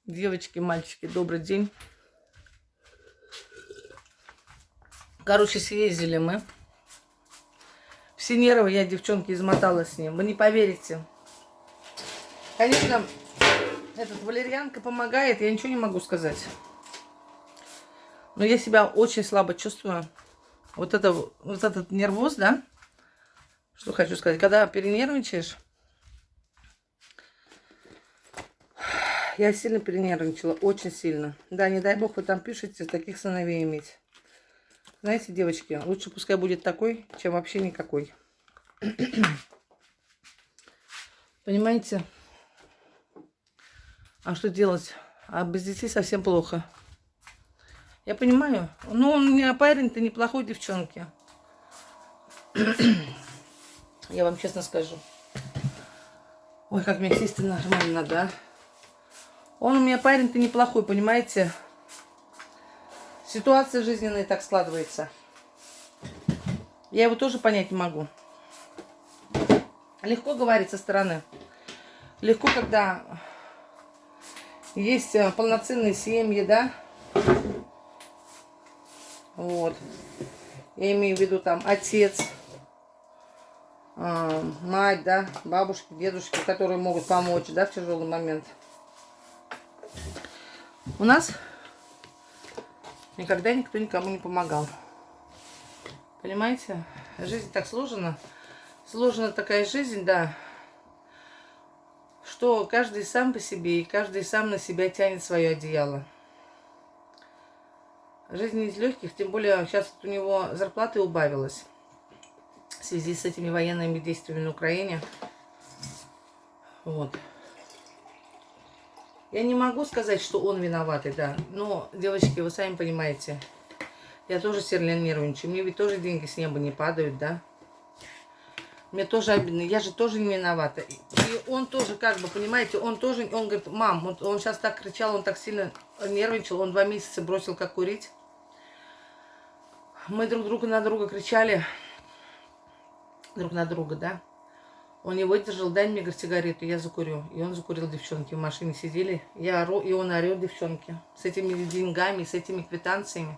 Девочки, мальчики, добрый день. Короче, съездили мы. Все нервы я, девчонки, измотала с ним. Вы не поверите. Конечно, этот валерьянка помогает, я ничего не могу сказать. Но я себя очень слабо чувствую. Вот этот нервоз, да? Что хочу сказать. Когда перенервничаешь, я сильно перенервничала, очень сильно. Да, не дай бог вы там пишете, таких сыновей иметь. Знаете, девочки, лучше пускай будет такой, чем вообще никакой. Понимаете? А что делать? А без детей совсем плохо. Я понимаю. Ну, у меня парень-то неплохой, девчонки. Я вам честно скажу. Ой, как мне сесть нормально, да? Он у меня парень-то неплохой, понимаете? Ситуация жизненная так складывается. Я его тоже понять не могу. Легко говорить со стороны. Легко, когда есть полноценные семьи, да? Вот. Я имею в виду там отец, мать, да, бабушки, дедушки, которые могут помочь, да, в тяжелый момент. У нас никогда никто никому не помогал. Понимаете? Жизнь так сложена. Сложена такая жизнь, да, что каждый сам по себе, и каждый сам на себя тянет свое одеяло. Жизнь не из легких, тем более сейчас у него зарплата убавилась в связи с этими военными действиями на Украине. Вот. Я не могу сказать, что он виноватый, да. Но, девочки, вы сами понимаете, я тоже сильно нервничаю. Мне ведь тоже деньги с неба не падают, да. Мне тоже обидно. Я же тоже не виновата. И он тоже, как бы, понимаете, он говорит, мам, он сейчас так кричал, он так сильно нервничал, он 2 месяца бросил как курить. Мы друг на друга кричали. Друг на друга, да. Он не выдержал, дай мне, говорит, сигарету, я закурю. И он закурил, девчонки, в машине сидели. Я ору, и он орет, девчонки. С этими деньгами, с этими квитанциями.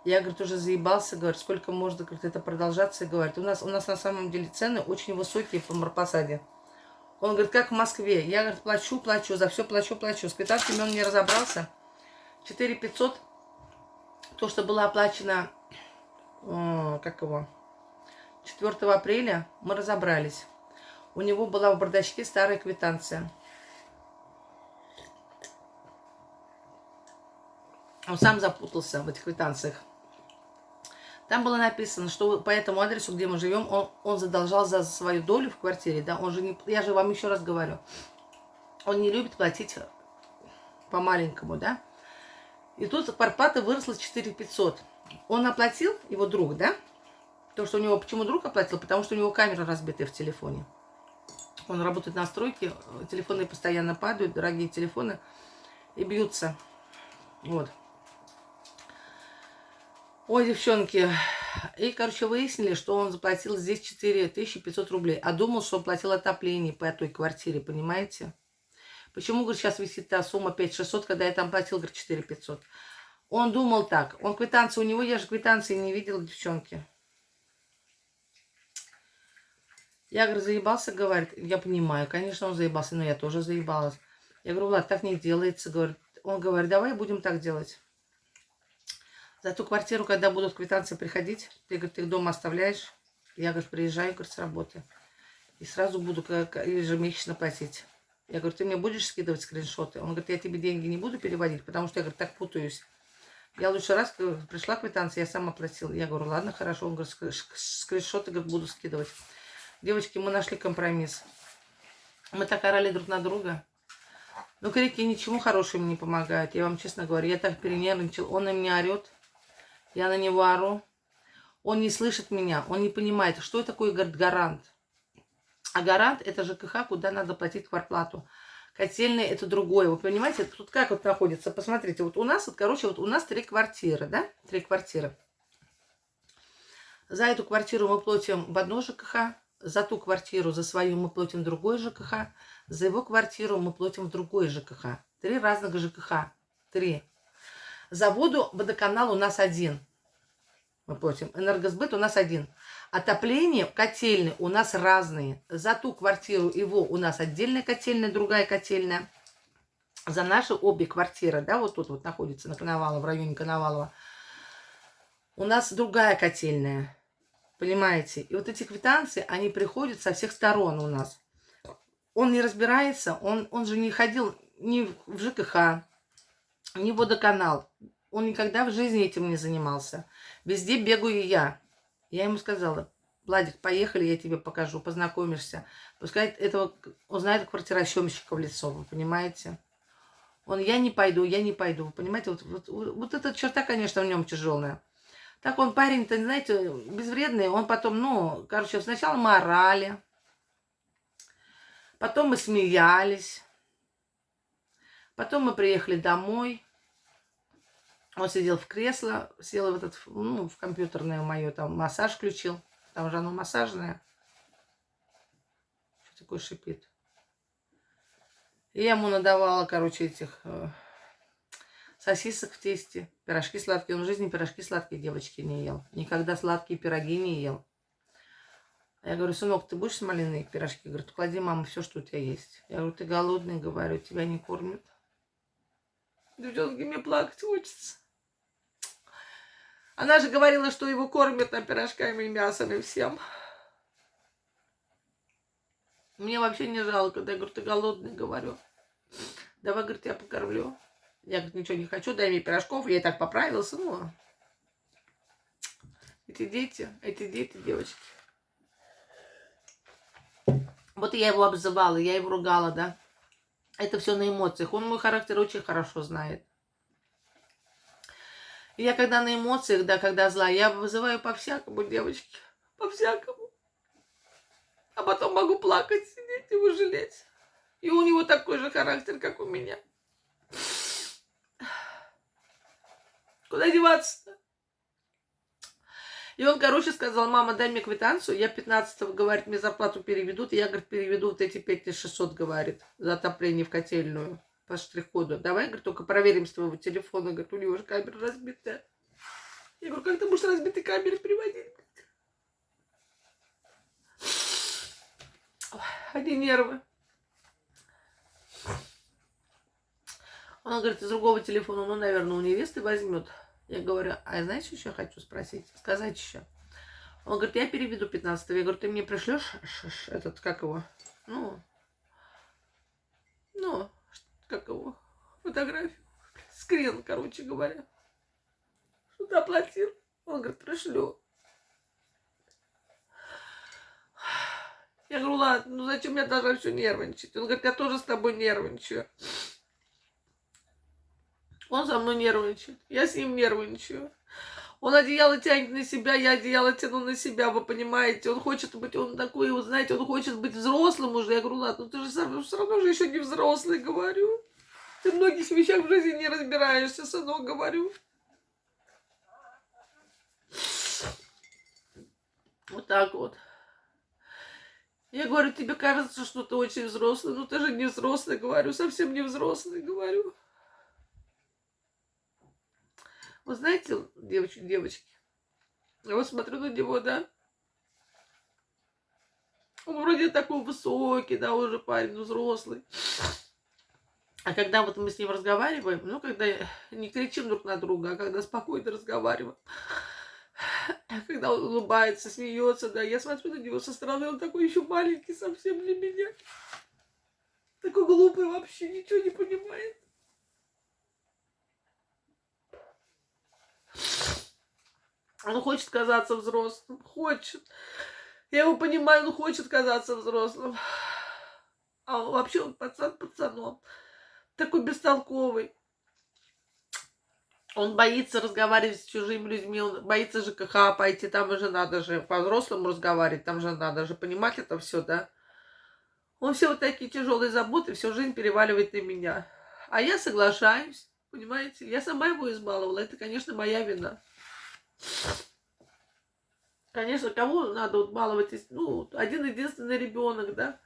Я, говорит, уже заебался, говорит, сколько может, говорит, это продолжаться, говорит. У нас на самом деле цены очень высокие по Марпасаде. Он говорит, как в Москве. Я, говорит, плачу, за все плачу. С квитанциями он не разобрался. 4500, то, что было оплачено, 4 апреля, мы разобрались. У него была в бардачке старая квитанция. Он сам запутался в этих квитанциях. Там было написано, что по этому адресу, где мы живем, он задолжал за свою долю в квартире. Да? Он же не, я же вам еще раз говорю, он не любит платить по-маленькому, да? И тут зарплата выросла 4500. Он оплатил, его друг, да? То, что у него, почему друг оплатил? Потому что у него камера разбитая в телефоне. Он работает на стройке, телефоны постоянно падают, дорогие телефоны, и бьются. Вот. Ой, девчонки. И, короче, выяснили, что он заплатил здесь 4500 рублей. А думал, что он платил отопление по той квартире, понимаете? Почему, говорит, сейчас висит та сумма 5600, когда я там платил, говорит, 4500? Он думал так. Он квитанцию у него, я же квитанции не видела, девчонки. Я, говорю, заебался, говорит. Я понимаю, конечно, он заебался, но я тоже заебалась. Я говорю, Влад, так не делается, говорит. Он говорит, давай будем так делать. За ту квартиру, когда будут квитанции приходить, ты, говорит, их дома оставляешь. Я, говорит, приезжаю, говорит, с работы. И сразу буду ежемесячно платить. Я говорю, ты мне будешь скидывать скриншоты? Он говорит, я тебе деньги не буду переводить, потому что я, говорит, так путаюсь. Я лучше раз пришла квитанция, я сама платила. Я говорю, ладно, хорошо. Он говорит, скриншоты, говорит, буду скидывать. Девочки, мы нашли компромисс. Мы так орали друг на друга. Но крики ничему хорошему не помогают. Я вам честно говорю, я так перенервничал. Он на меня орет. Я на него ору. Он не слышит меня. Он не понимает, что такое, говорит, гарант. А гарант – это ЖКХ, куда надо платить квартплату. Котельные – это другое. Вы понимаете, тут как вот находится? Посмотрите, вот у нас, вот, короче, вот у нас 3 квартиры, да? 3 квартиры. За эту квартиру мы платим в одно ЖКХ, За ту квартиру, за свою мы платим другой ЖКХ, за его квартиру мы платим другой ЖКХ. 3 разных ЖКХ. 3. За воду, водоканал у нас один. Мы платим. Энергосбыт у нас один. Отопление, котельные у нас разные. За ту квартиру его у нас отдельная котельная, другая котельная. За наши обе квартиры, да, вот тут вот находится на Коновалово, в районе Коновалова, у нас другая котельная. Понимаете? И вот эти квитанции, они приходят со всех сторон у нас. Он не разбирается, он же не ходил ни в ЖКХ, ни в водоканал. Он никогда в жизни этим не занимался. Везде бегаю я. Я ему сказала: Владик, поехали, я тебе покажу, познакомишься. Пускай этого узнает квартиросъемщика в лицо, вы понимаете? Он: я не пойду, вы понимаете? Вот эта черта, конечно, в нем тяжелая. Так он парень-то, знаете, безвредный. Он потом, сначала мы орали, потом мы смеялись, потом мы приехали домой. Он сидел в кресло, сел в в компьютерное мое, там массаж включил. Там же оно массажное. Что такое шипит? И я ему надавала, этих сосисок в тесте, пирожки сладкие. Он в жизни пирожки сладкие, девочки, не ел. Никогда сладкие пироги не ел. Я говорю: сынок, ты будешь малиновые пирожки? Говорит: клади, мама, все, что у тебя есть. Я говорю: ты голодный, говорю, тебя не кормят. Девчонки, мне плакать хочется. Она же говорила, что его кормят там пирожками и мясом и всем. Мне вообще не жалко. Я говорю: ты голодный, говорю. Давай, говорит, я покормлю. Я, говорит, ничего не хочу, дай мне пирожков. Я и так поправился. Эти дети, девочки. Вот я его обзывала, я его ругала, да. Это все на эмоциях. Он мой характер очень хорошо знает. И я когда на эмоциях, да, когда зла, я вызываю по-всякому, девочки. По-всякому. А потом могу плакать, сидеть, его жалеть. И у него такой же характер, как у меня. Куда деваться-то? И он, сказал: мама, дай мне квитанцию. Я 15-го, говорит, мне зарплату переведут. И я, говорит, переведу вот эти 5600, говорит, за отопление в котельную по штрих-коду. Давай, говорит, только проверим с твоего телефона. Говорит, у него же камера разбитая. Я говорю: как ты будешь разбитый камеры приводить? Одни нервы. Он говорит: из другого телефона, наверное, у невесты возьмет. Я говорю: а знаете, что еще хочу спросить? Сказать еще. Он говорит: я переведу 15-го. Я говорю: ты мне пришлешь фотографию? Скрин, говоря. Что ты оплатил? Он говорит: пришлю. Я говорю: ладно, зачем я должна все нервничать? Он говорит: я тоже с тобой нервничаю. Он со мной нервничает, я с ним нервничаю. Он одеяло тянет на себя, я одеяло тяну на себя, вы понимаете? Он хочет быть, он такой, вот знаете, он хочет быть взрослым уже. Я говорю: ладно, ты же все равно же еще не взрослый, говорю. Ты в многих вещах в жизни не разбираешься, сынок, говорю. Вот так вот. Я говорю: тебе кажется, что ты очень взрослый. Ну ты же не взрослый, говорю, совсем не взрослый, говорю. Вы знаете, девочки, я вот смотрю на него, да, он вроде такой высокий, да, уже парень, взрослый. А когда вот мы с ним разговариваем, когда не кричим друг на друга, а когда спокойно разговариваем, когда он улыбается, смеется, да, я смотрю на него со стороны, он такой еще маленький совсем для меня. Такой глупый вообще, ничего не понимает. Он хочет казаться взрослым. Хочет. Я его понимаю, он хочет казаться взрослым. А он вообще пацан пацаном. Такой бестолковый. Он боится разговаривать с чужими людьми. Он боится ЖКХ пойти. Там уже надо же по-взрослому разговаривать. Там же надо же понимать это все, да. Он все вот такие тяжелые заботы всю жизнь переваливает на меня. А я соглашаюсь. Понимаете? Я сама его избаловала. Это, конечно, моя вина. Конечно, кого надо вот баловать? Ну, один единственный ребенок, да?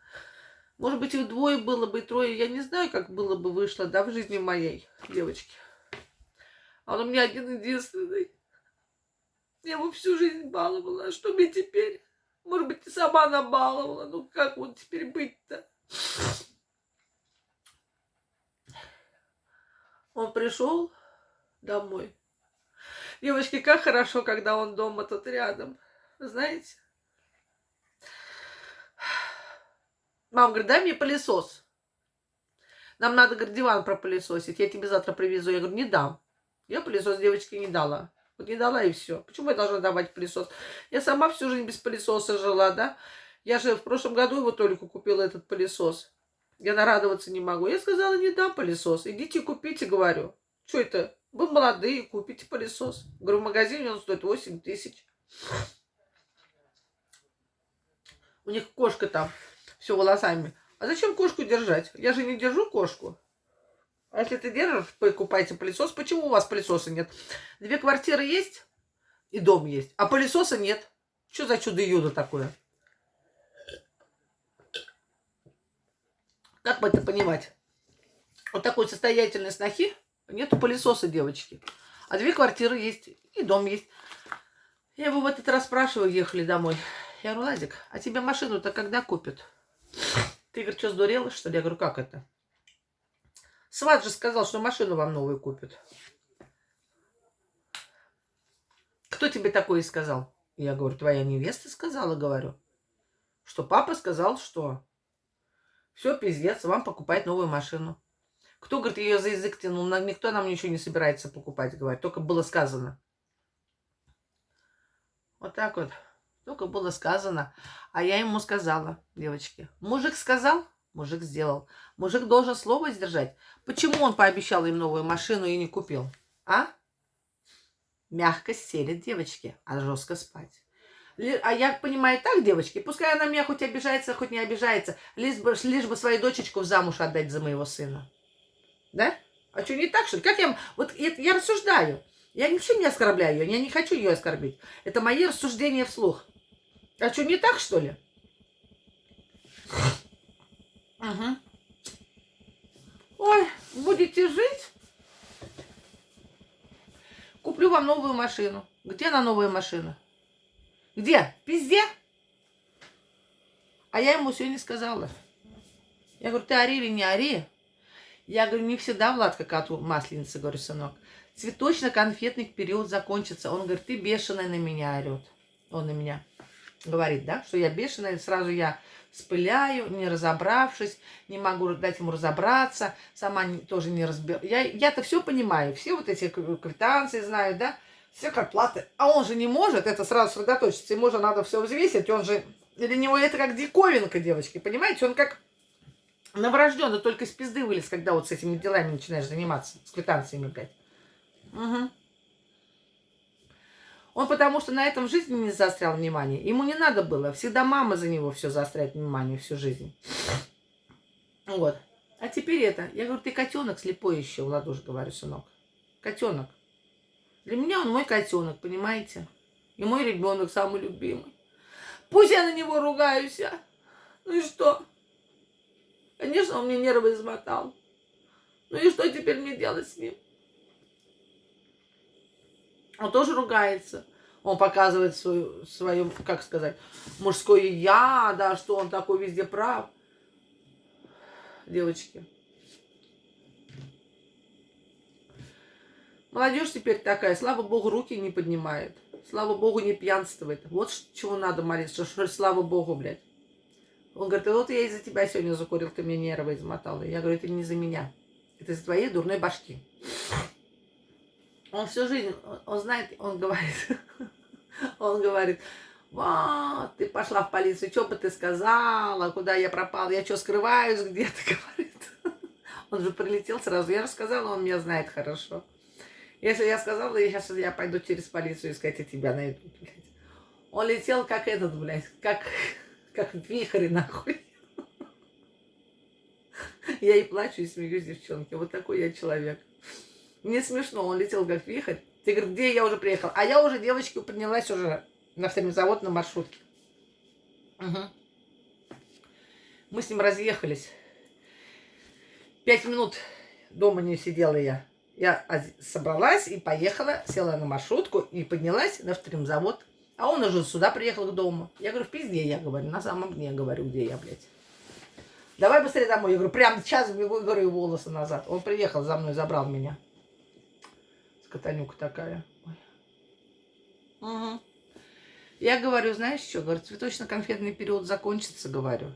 Может быть, их двое было бы, и трое. Я не знаю, как было бы вышло, да, в жизни моей девочки. А он у меня один единственный. Я его всю жизнь баловала. А что мне теперь? Может быть, и сама набаловала. Ну, как вот теперь быть-то? Он пришел домой. Девочки, как хорошо, когда он дома тут рядом. Знаете? Мама говорит, дай мне пылесос. Нам надо, говорит, диван пропылесосить. Я тебе завтра привезу. Я говорю, не дам. Я пылесос девочке не дала. Вот не дала и все. Почему я должна давать пылесос? Я сама всю жизнь без пылесоса жила, да? Я же в прошлом году его Толику купила, этот пылесос. Я нарадоваться не могу. Я сказала, не дам пылесос. Идите купите, говорю. Что это? Вы молодые, купите пылесос. Говорю, в магазине он стоит 8 тысяч. У них кошка там, все волосами. А зачем кошку держать? Я же не держу кошку. А если ты держишь, покупайте пылесос. Почему у вас пылесоса нет? 2 квартиры есть и дом есть, а пылесоса нет. Что за чудо-юдо такое? Как бы это понимать? Вот такой состоятельной снохи нету пылесоса, девочки. А 2 квартиры есть и дом есть. Я его в этот раз спрашиваю, ехали домой. Я говорю, Ладик, а тебе машину-то когда купят? Ты, говорит, что, сдурела, что ли? Я говорю, как это? Сват же сказал, что машину вам новую купят. Кто тебе такое сказал? Я говорю, твоя невеста сказала, говорю. Что папа сказал, что все, пиздец, вам покупать новую машину. Кто, говорит, ее за язык тянул? Никто нам ничего не собирается покупать, говорит. Только было сказано. Вот так вот. Только было сказано. А я ему сказала, девочки. Мужик сказал, мужик сделал. Мужик должен слово сдержать. Почему он пообещал им новую машину и не купил? А? Мягко селит, девочки, а жестко спать. А я понимаю так, девочки, пускай она меня хоть обижается, хоть не обижается, лишь бы свою дочечку в замуж отдать за моего сына. Да? А что, не так, что ли? Как я... Вот я рассуждаю. Я ничем не оскорбляю ее, я не хочу ее оскорбить. Это мои рассуждения вслух. А что, не так, что ли? Угу. Ой, будете жить? Куплю вам новую машину. Где она, новая машина? Где? Везде? А я ему сегодня сказала. Я говорю, ты ори или не ори? Я говорю, не всегда, Влад, как от масленицы, говорю, сынок. Цветочно-конфетный период закончится. Он говорит, ты бешеная на меня орет. Он на меня говорит, да, что я бешеная. Сразу я спыляю, не разобравшись, не могу дать ему разобраться, сама тоже не разбираюсь. Я-то все понимаю, все вот эти квитанции знаю, да, все как платы. А он же не может это сразу сосредоточиться. Ему же надо все взвесить. Он же, для него это как диковинка, девочки, понимаете? Он как новорожденный, только из пизды вылез, когда вот с этими делами начинаешь заниматься, с квитанциями, блядь. Угу. Он потому что на этом в жизни не заострял внимание. Ему не надо было. Всегда мама за него все заостряет внимание всю жизнь. Вот. А теперь это. Я говорю, ты котенок слепой еще, Владуш, говорю, сынок. Котенок. Для меня он мой котенок, понимаете? И мой ребенок самый любимый. Пусть я на него ругаюсь, а? Ну и что? Конечно, он мне нервы измотал. Ну и что теперь мне делать с ним? Он тоже ругается. Он показывает свое, как сказать, мужское я, да, что он такой везде прав. Девочки. Молодежь теперь такая, слава богу, руки не поднимает. Слава богу, не пьянствует. Вот чего надо молиться, что слава богу, блядь. Он говорит, вот я из-за тебя сегодня закурил, ты мне нервы измотал. Я говорю, это не за меня. Это из-за твоей дурной башки. Он всю жизнь, он знает, он говорит, вот, ты пошла в полицию, что бы ты сказала, куда я пропала, я что, скрываюсь где-то, говорит. Он же прилетел сразу, я рассказала, он меня знает хорошо. Если я сказала, сейчас я пойду через полицию искать, и тебя найдут, блядь. Он летел как этот, блядь, как вихрь, нахуй. Я и плачу, и смеюсь, девчонки. Вот такой я человек. Мне смешно, он летел как вихрь. Ты говоришь, где я уже приехала? А я уже, девочки, поднялась уже на автомобильзавод на маршрутке. Угу. Мы с ним разъехались. 5 минут дома не сидела я. Я собралась и поехала, села на маршрутку и поднялась на автомобильзавод. А он уже сюда приехал к дому. Я говорю, в пизде, я говорю, на самом дне, говорю, где я, блядь. Давай быстрее домой. Я говорю, прямо сейчас бегу, говорю, волосы назад. Он приехал за мной, забрал меня. Скотанюка такая. Угу. Я говорю, знаешь что, говорю, цветочно-конфетный период закончится, говорю.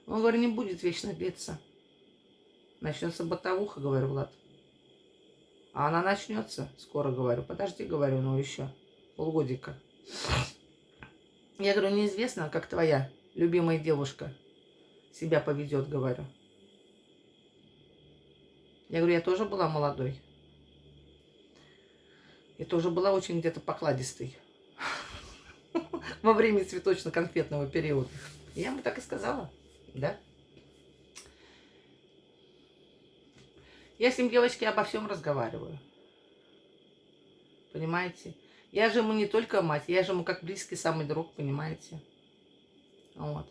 Он, говорю, не будет вечно длиться. Начнется бытовуха, говорю, Влад. А она начнется скоро, говорю. Подожди, говорю, ну еще полгодика. Я говорю, неизвестно, как твоя любимая девушка себя поведет, говорю. Я говорю, я тоже была молодой. И тоже была очень где-то покладистой. Во время цветочно-конфетного периода. Я ему так и сказала, да. Я с ним, девочки, обо всем разговариваю. Понимаете? Я же ему не только мать, я же ему как близкий самый друг, понимаете? Вот.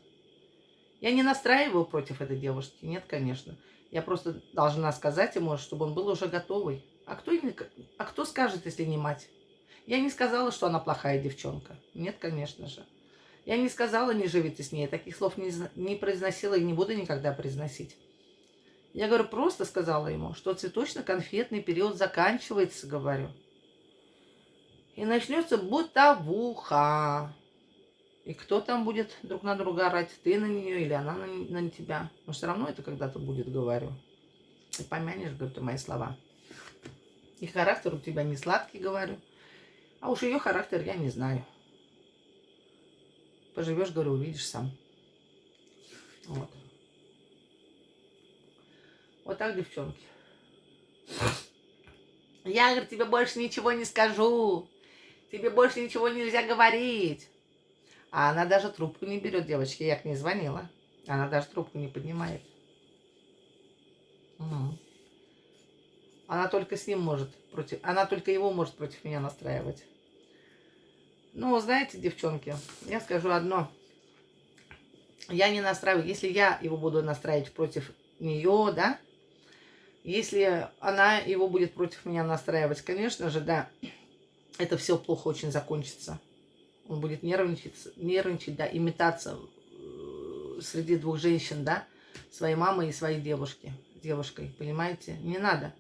Я не настраиваю против этой девушки, нет, конечно. Я просто должна сказать ему, чтобы он был уже готовый. А кто скажет, если не мать? Я не сказала, что она плохая девчонка. Нет, конечно же. Я не сказала, не живите с ней. Таких слов не произносила и не буду никогда произносить. Я говорю, просто сказала ему, что цветочно-конфетный период заканчивается, говорю. И начнется бытовуха. И кто там будет друг на друга орать? Ты на нее или она на тебя? Но все равно это когда-то будет, говорю. Ты помянешь, говорю, ты мои слова. И характер у тебя не сладкий, говорю. А уж ее характер я не знаю. Поживешь, говорю, увидишь сам. Вот. Вот так, девчонки. Я, говорю, тебе больше ничего не скажу. Тебе больше ничего нельзя говорить. А она даже трубку не берет, девочки. Я к ней звонила. Она даже трубку не поднимает. Угу. Она только с ним может против... Она только его может против меня настраивать. Ну, знаете, девчонки, я скажу одно. Я не настраиваю. Если я его буду настраивать против нее, да, если она его будет против меня настраивать, конечно же, да, это все плохо очень закончится. Он будет нервничать, да, и метаться среди двух женщин, да, своей мамой и своей девушкой, понимаете? Не надо.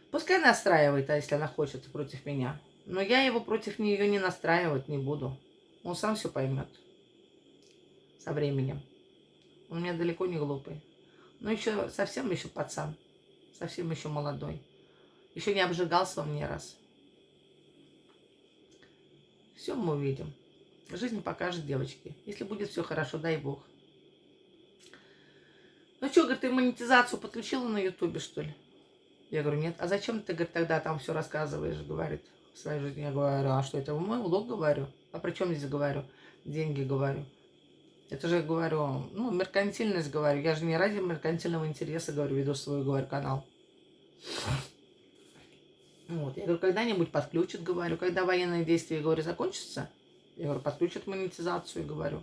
Пускай настраивает, а если она хочет против меня. Но я его против нее не настраивать не буду. Он сам все поймет со временем. Он у меня далеко не глупый. Но еще совсем еще пацан. Совсем еще молодой. Еще не обжигался он ни раз. Все мы увидим. Жизнь покажет, девочки. Если будет все хорошо, дай бог. Ну что, говорит, ты монетизацию подключила на ютубе, что ли? Я говорю, нет. А зачем ты, говорит, тогда там все рассказываешь, говорит, в своей жизни? Я говорю, а что это? Мой влог, говорю. А при чем здесь, говорю? Деньги, говорю. Это же, говорю, ну, меркантильность, говорю. Я же не ради меркантильного интереса, говорю, веду свой, говорю, канал. Вот. Я говорю, когда-нибудь подключат, говорю. Когда военные действия, говорю, закончатся, я говорю, подключат монетизацию, говорю.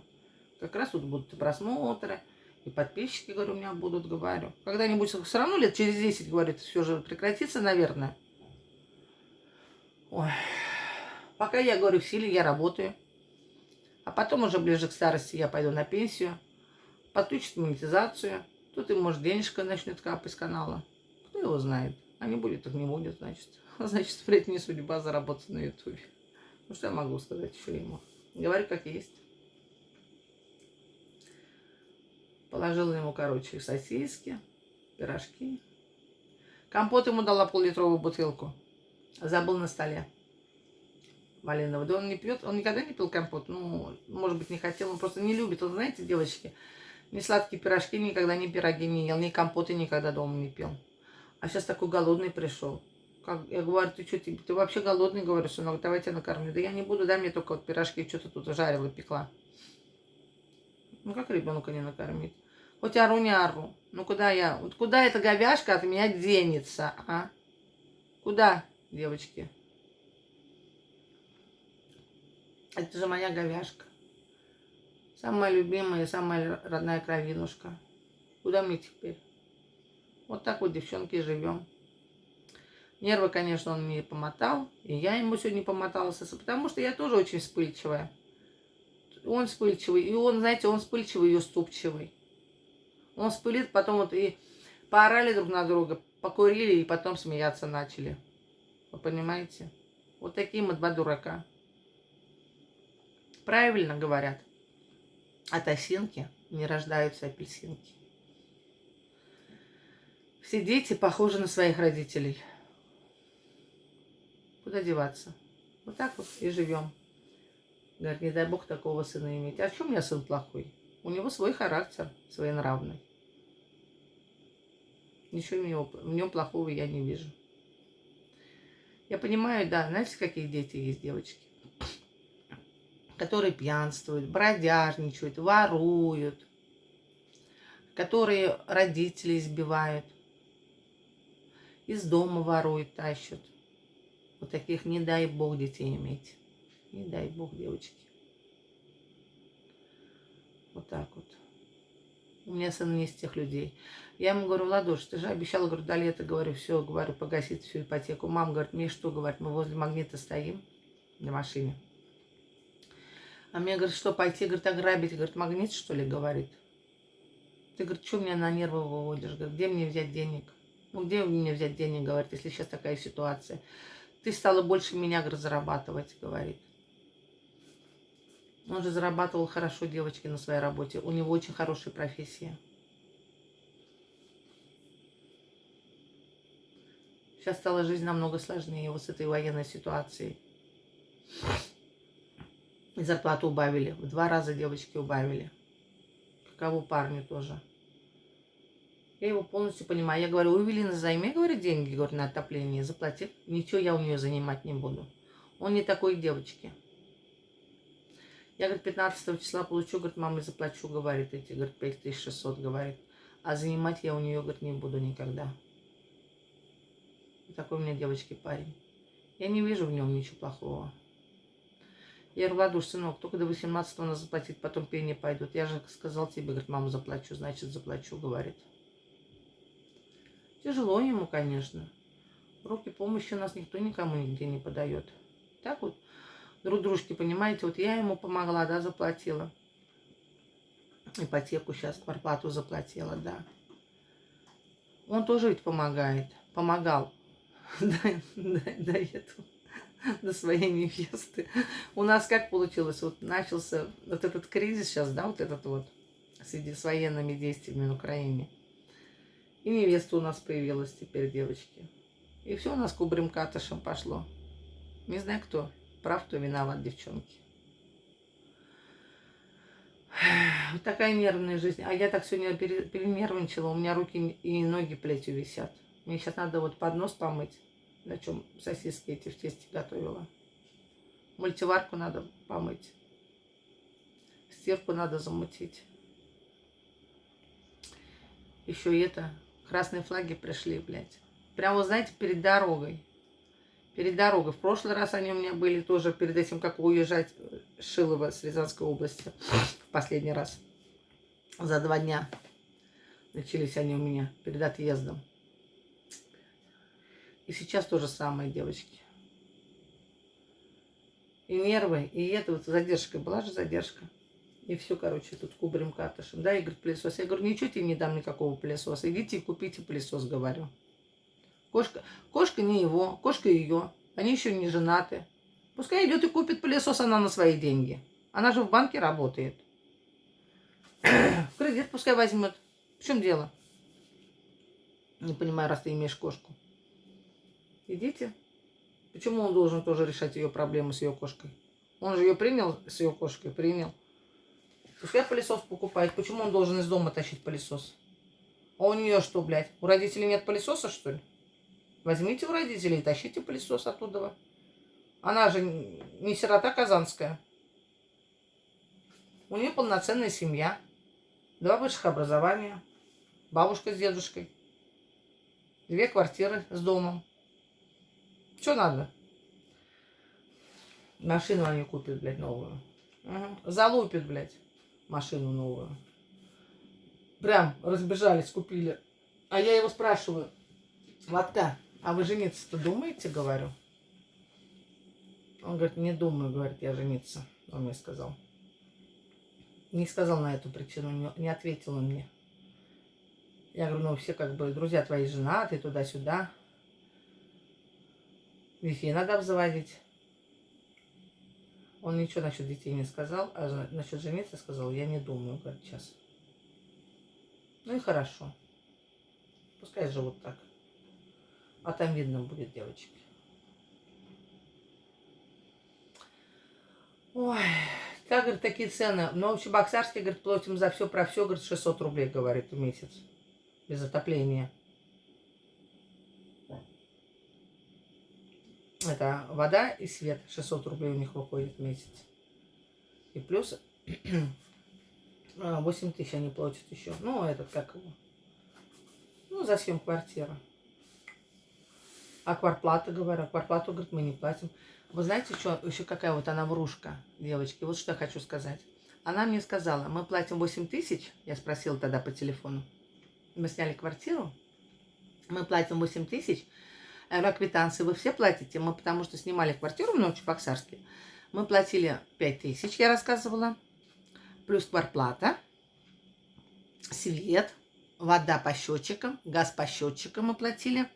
Как раз тут будут и просмотры, и подписчики, говорю, у меня будут, говорю. Когда-нибудь все равно лет через 10, говорит, все же прекратится, наверное. Ой. Пока я, говорю, в силе, я работаю. А потом уже ближе к старости я пойду на пенсию. Подключат монетизацию. Тут им, может, денежка начнет капать с канала. Кто его знает. А не будет, так не будет, значит. Значит, впредь не судьба заработать на ютубе. Ну, что я могу сказать еще ему? Говорю, как есть. Положила ему, короче, сосиски, пирожки. Компот ему дала пол-литровую бутылку. Забыл на столе. Малиновый. Да он не пьет, он никогда не пил компот. Ну, может быть, не хотел, он просто не любит. Он, знаете, девочки, ни сладкие пирожки никогда, ни пироги не ел, ни компоты никогда дома не пил. А сейчас такой голодный пришел. Как, я говорю, ты что, ты вообще голодный, говорю, сынок, давай тебя накормлю. Да я не буду, дай мне только вот пирожки, что-то тут жарила, пекла. Ну, как ребенка не накормить? Хоть ору, не ору. Ну, вот куда эта говяжка от меня денется, а? Куда, девочки? Это же моя говяжка. Самая любимая, самая родная кровинушка. Куда мне теперь? Вот так вот, девчонки, и живем. Нервы, конечно, он мне помотал. И я ему сегодня помоталась, потому что я тоже очень вспыльчивая. Он вспыльчивый. И он, знаете, он вспыльчивый и уступчивый. Он вспылит, потом вот и поорали друг на друга, покурили и потом смеяться начали. Вы понимаете? Вот такие мы два дурака. Правильно говорят. От осинки не рождаются апельсинки. Все дети похожи на своих родителей. Куда деваться? Вот так вот и живем. Говорит, не дай бог такого сына иметь. А в чем у меня сын плохой? У него свой характер, своенравный. Ничего в нем плохого я не вижу. Я понимаю, да, знаете, какие дети есть, девочки? Которые пьянствуют, бродяжничают, воруют, которые родителей избивают, из дома воруют, тащат. Вот таких не дай бог детей иметь. Не дай бог, девочки. Вот так вот. У меня сын не из тех людей. Я ему говорю, Ладош, ты же обещала, говорю, до лета, говорю, все, говорю, погасить всю ипотеку. Мама говорит, мне что, говорит, мы возле Магнита стоим на машине. А мне, говорит, что пойти, говорит, ограбить, говорит, Магнит, что ли, говорит. Ты, говорит, что меня на нервы выводишь? Говорит, где мне взять денег? Ну, где мне взять денег, говорит, если сейчас такая ситуация? Ты стала больше меня, говорит, зарабатывать, говорит. Он же зарабатывал хорошо, девочки, на своей работе. У него очень хорошая профессия. Сейчас стала жизнь намного сложнее вот с этой военной ситуацией. И зарплату убавили. В 2 раза девочки убавили. Каково парню тоже. Я его полностью понимаю. Я говорю, у Эвелины займи, говорю, деньги, говорю, на отопление, заплати. Ничего я у нее занимать не буду. Он не такой девочки. Я, говорит, 15 числа получу, говорит, маме заплачу, говорит, эти, говорит, 5600, говорит. А занимать я у нее, говорит, не буду никогда. Такой у меня девочки парень. Я не вижу в нем ничего плохого. Я говорю, Ладуш, сынок, только до 18-го надо заплатить, потом пени пойдут. Я же сказал тебе, говорит, маму заплачу, значит, заплачу, говорит. Тяжело ему, конечно. Руки помощи у нас никто никому нигде не подает. Так вот, друг дружке, понимаете, вот я ему помогла, да, заплатила. Ипотеку сейчас, квартплату заплатила, да. Он тоже ведь помогает, помогал до этого, до своей невесты. У нас как получилось, вот начался вот этот кризис сейчас, да, вот этот вот, в связи с военными действиями в Украине. И невеста у нас появилась теперь, девочки. И все у нас кубрем катышем пошло. Не знаю, кто прав, кто виноват, девчонки. Вот такая нервная жизнь. А я так сегодня перенервничала. У меня руки и ноги плетью висят. Мне сейчас надо вот поднос помыть. На чем сосиски эти в тесте готовила. Мультиварку надо помыть. Стирку надо замутить. Еще и это. Красные флаги пришли, блядь. Прямо, вы знаете, перед дорогой. Перед дорогой. В прошлый раз они у меня были тоже перед этим, как уезжать с Шилова, с Рязанской области. В последний раз. За 2 дня. Начались они у меня перед отъездом. И сейчас то же самое, девочки. И нервы, и это вот задержка. Была же задержка. И все, короче, тут кубрем катышем. Да, Игорь, пылесос. Я говорю, ничего тебе не дам никакого пылесоса. Идите и купите пылесос, говорю. Кошка не его, кошка ее. Они еще не женаты. Пускай идет и купит пылесос, она на свои деньги. Она же в банке работает. В кредит пускай возьмет. В чем дело? Не понимаю, раз ты имеешь кошку. Идите. Почему он должен тоже решать ее проблемы с ее кошкой? Он же ее принял с ее кошкой, принял. Пускай пылесос покупает. Почему он должен из дома тащить пылесос? А у нее что, блядь? У родителей нет пылесоса, что ли? Возьмите у родителей и тащите пылесос оттуда. Она же не сирота казанская. У нее полноценная семья. 2 высших образования. Бабушка с дедушкой. 2 квартиры с домом. Что надо? Машину они купят, блядь, новую. Угу. Залупят, блядь, машину новую. Прям разбежались, купили. А я его спрашиваю: Владка, а вы жениться-то думаете, говорю? Он говорит: не думаю, говорит, я жениться. Он мне сказал. Не сказал на эту причину, не ответил он мне. Я говорю: ну все как бы друзья твои женаты, туда-сюда. Детей надо обзаводить. Он ничего насчет детей не сказал, а насчет жениться сказал: я не думаю, говорит, сейчас. Ну и хорошо. Пускай живут так. А там видно будет, девочки. Ой, так, говорит, такие цены. В Новочебоксарске, говорит, платим за все про все, говорит, 600 рублей, говорит, в месяц. Без отопления. Это вода и свет. 600 рублей у них выходит в месяц. И плюс 8 тысяч они платят еще. Ну, этот, как его? Ну, за съем квартиры. А квартплата, говорю, квартплату, говорит, мы не платим. Вы знаете, что еще какая вот она врушка, девочки? Вот что я хочу сказать. Она мне сказала: мы платим 8 тысяч. Я спросила тогда по телефону. Мы сняли квартиру. Мы платим 8 тысяч. Квитанции вы все платите. Мы потому что снимали квартиру в Новочебоксарске. Мы платили 5 тысяч, я рассказывала. Плюс квартплата, свет, вода по счетчикам, газ по счетчикам мы платили.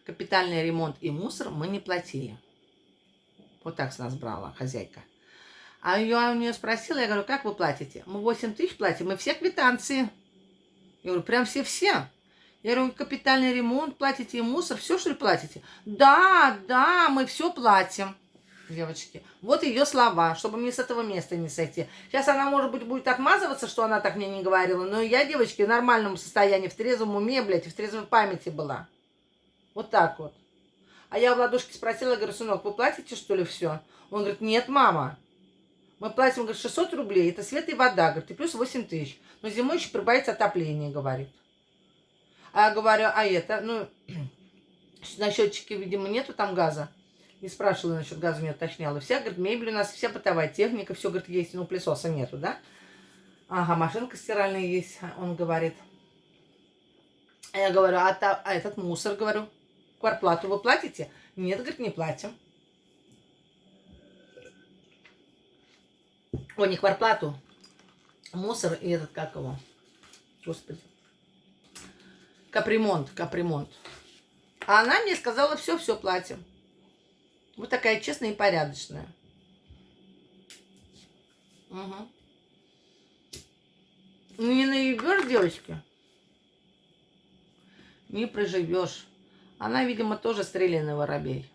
Капитальный ремонт и мусор мы не платили. Вот так с нас брала хозяйка. А я у нее спросила, я говорю: как вы платите? Мы 8 тысяч платим, мы все квитанции. Я говорю: прям все-все. Я говорю: капитальный ремонт платите и мусор, все что ли платите? Да, да, мы все платим. Девочки, вот ее слова, чтобы мне с этого места не сойти. Сейчас она, может быть, будет отмазываться, что она так мне не говорила, но я, девочки, в нормальном состоянии, в трезвом уме, блядь, в трезвой памяти была. Вот так вот. А я у Владушки спросила, говорю: сынок, вы платите, что ли, все? Он говорит: нет, мама. Мы платим, говорит, 600 рублей, это свет и вода, говорит, и плюс 8 тысяч. Но зимой еще прибавится отопление, говорит. А я говорю: а это, ну, на счетчике, видимо, нету там газа. Не спрашивала насчет газа, не уточняла. Вся, говорит, мебель у нас, вся бытовая техника, все, говорит, есть, но пылесоса нету, да? Ага, машинка стиральная есть, он говорит. А я говорю: а этот мусор, говорю, квартплату вы платите? Нет, говорит, не платим. Ой, не квартплату, мусор и этот, как его? Господи. Капремонт. А она мне сказала: все платим. Вот такая честная и порядочная. Угу. Не наебешь, девочки? Не проживешь. Она, видимо, тоже стрелянный воробей.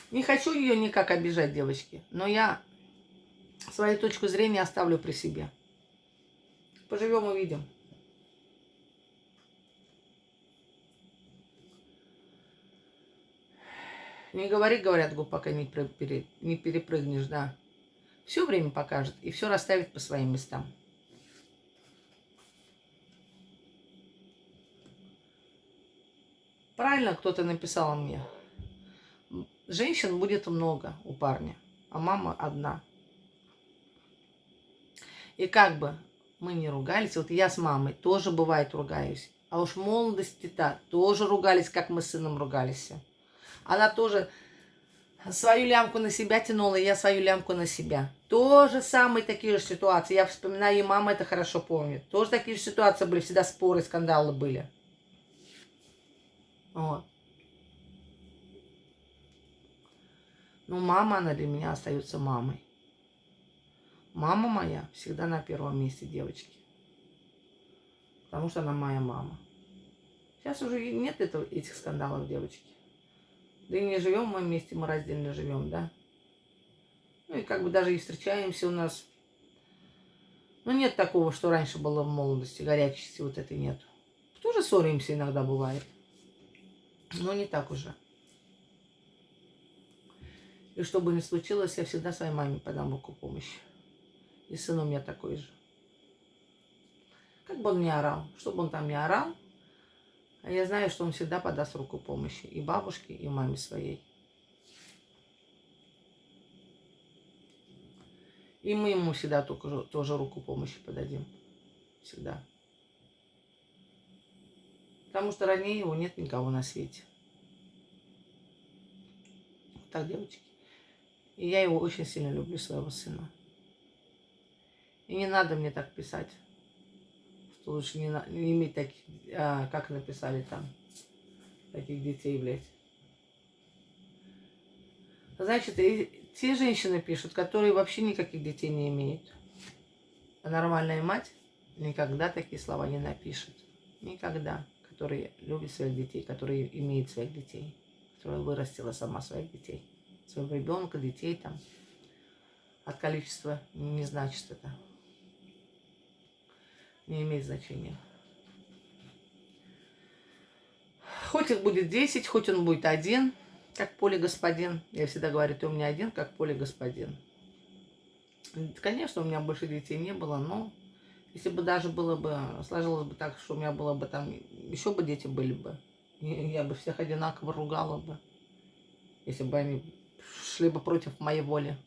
Не хочу ее никак обижать, девочки, но я свою точку зрения оставлю при себе. Поживем, увидим. Не говори, говорят, пока не перепрыгнешь, да. Все время покажет и все расставит по своим местам. Правильно кто-то написал мне: женщин будет много у парня, а мама одна. И как бы мы не ругались, вот я с мамой тоже бывает ругаюсь, а уж в молодости-то тоже ругались, как мы с сыном ругались. Она тоже свою лямку на себя тянула, и я свою лямку на себя. Тоже самые такие же ситуации. Я вспоминаю, и мама это хорошо помнит. Тоже такие же ситуации были, всегда споры, скандалы были. Вот. Но мама, она для меня остается мамой. Мама моя всегда на первом месте, девочки. Потому что она моя мама. Сейчас уже нет этих скандалов, девочки. Да и не живем мы вместе, мы раздельно живем, да. Ну и как бы даже и встречаемся у нас. Ну нет такого, что раньше было в молодости, горячести вот этой нет. Тоже ссоримся иногда бывает. Но не так уже. И что бы ни случилось, я всегда своей маме подам руку помощи. И сын у меня такой же. Как бы он ни орал, что бы он там ни орал, а я знаю, что он всегда подаст руку помощи и бабушке, и маме своей. И мы ему всегда только тоже руку помощи подадим. Всегда. Потому что ранее его нет никого на свете. Вот так, девочки. И я его очень сильно люблю, своего сына. И не надо мне так писать, что лучше не иметь таких, как написали там, таких детей, блядь. Значит, и те женщины пишут, которые вообще никаких детей не имеют. А нормальная мать никогда такие слова не напишет. Никогда. Которые любят своих детей, которые имеют своих детей. Которая вырастила сама своих детей. Своего ребенка, детей там. От количества не значит это. Не имеет значения. Хоть их будет 10, хоть он будет один, как поле господин. Я всегда говорю, ты у меня один, как поле господин. Конечно, у меня больше детей не было, но если бы даже было бы, сложилось бы так, что у меня было бы там, еще бы дети были бы, я бы всех одинаково ругала бы, если бы они шли бы против моей воли.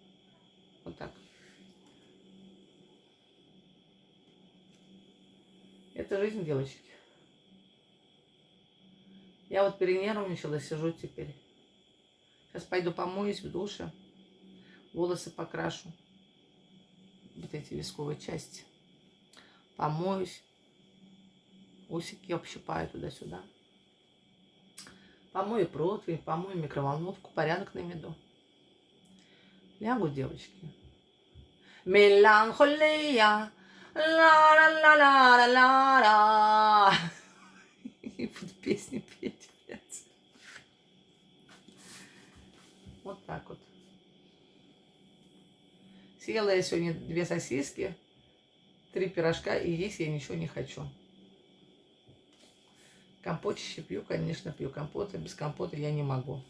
Вот так. Это жизнь, девочки. Я вот перенервничала, сижу теперь. Сейчас пойду помоюсь в душе, волосы покрашу, вот эти висковые части. Помоюсь, усики общипаю туда-сюда. Помою противень, помою микроволновку, порядок наведу. Лягу, девочки. Меланхолия, ла-ла-ла-ла-ла-ла. И буду песни петь опять. Вот так вот. Съела я сегодня 2 сосиски, 3 пирожка, и есть я ничего не хочу. Компотище пью, конечно, пью компоты. Без компота я не могу.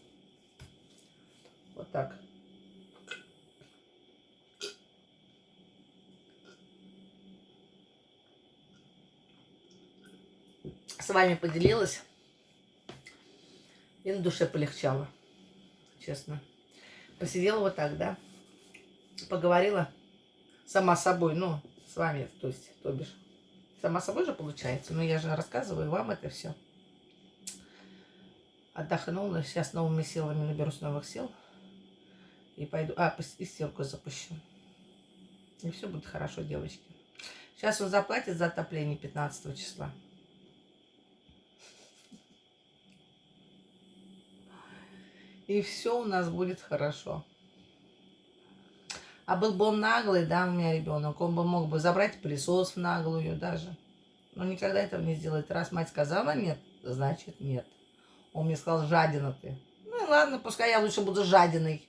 Вот так. С вами поделилась. И на душе полегчало. Честно. Посидела вот так, да? Поговорила сама с собой, ну, с вами, то есть, то бишь. Сама собой же получается. Но я же рассказываю вам это все. Отдохнула. Сейчас новыми силами наберусь новых сил. И пойду... и стирку запущу. И все будет хорошо, девочки. Сейчас он заплатит за отопление 15 числа. И все у нас будет хорошо. А был бы он наглый, да, у меня ребенок, он бы мог бы забрать пылесос в наглую даже. Но никогда этого не сделает. Раз мать сказала нет, значит нет. Он мне сказал, жадина ты. Ну и ладно, пускай я лучше буду жадиной.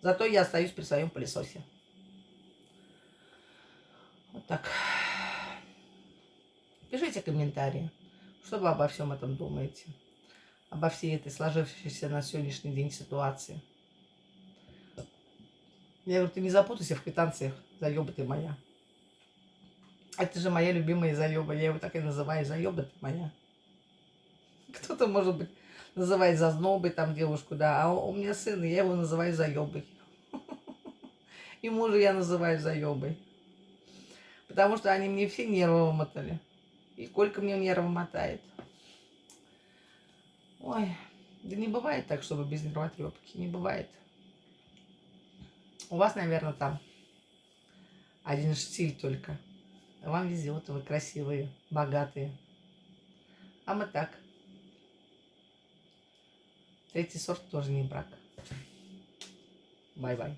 Зато я остаюсь при своем пылесосе. Вот так. Пишите комментарии, что вы обо всем этом думаете. Обо всей этой сложившейся на сегодняшний день ситуации. Я говорю, ты не запутайся в квитанциях, заеба ты моя. Это же моя любимая заеба. Я его так и называю, заеба ты моя. Кто-то, может быть, называет зазнобой там девушку, да. А у меня сын, и я его называю заебой. И мужа я называю заебой. Потому что они мне все нервы вымотали. И Колька мне нервы мотает. Ой, да не бывает так, чтобы без нервотрепки. Не бывает. У вас, наверное, там один штиль только. Вам везет, вы красивые, богатые. А мы так. 3-й сорт тоже не брак. Бай-бай.